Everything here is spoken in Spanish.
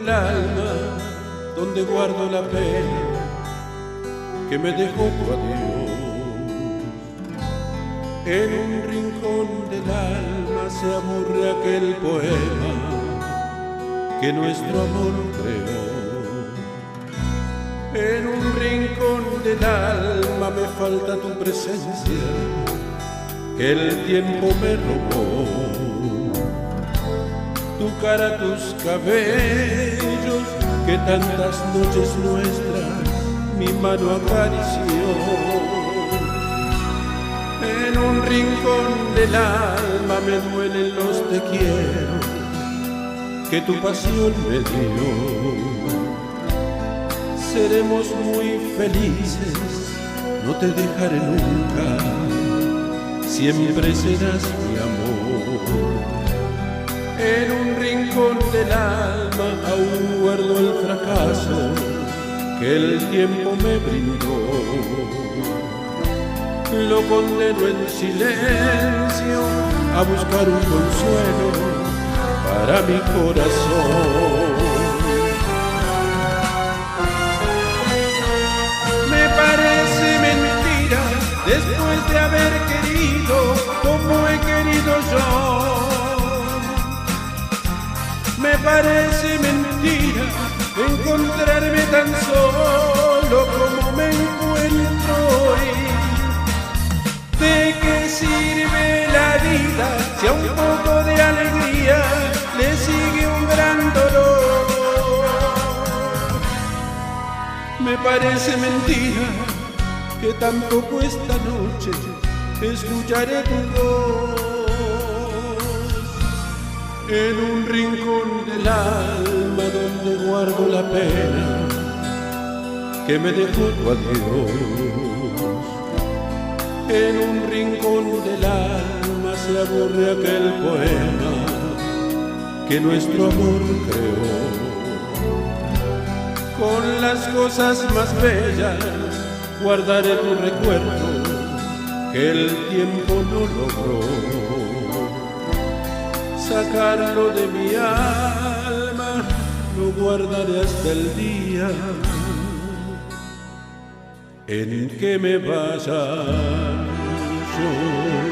del alma donde guardo la pena que me dejó tu adiós. En un rincón del alma se aburre aquel poema que nuestro amor creó. En un rincón del alma me falta tu presencia que el tiempo me robó. Tu cara, tus cabellos que tantas noches nuestras mi mano acarició. En un rincón del alma me duelen los te quiero que tu pasión me dio. Seremos muy felices, no te dejaré nunca, siempre serás mi amor. En un rincón del alma aún guardo el fracaso que el tiempo me brindó. Lo condeno en silencio a buscar un consuelo para mi corazón. Me parece mentira después de haber querido como he querido yo. Me parece mentira encontrarme tan solo como me encuentro hoy. ¿De qué sirve la vida si a un poco de alegría le sigue un gran dolor? Me parece mentira que tampoco esta noche escucharé tu voz. En un rincón del alma donde guardo la pena que me dejó tu adiós. En un rincón del alma se aburre aquel poema que nuestro amor creó. Con las cosas más bellas guardaré tu recuerdo que el tiempo no logró. Sacarlo de mi alma lo guardaré hasta el día en que me vaya yo.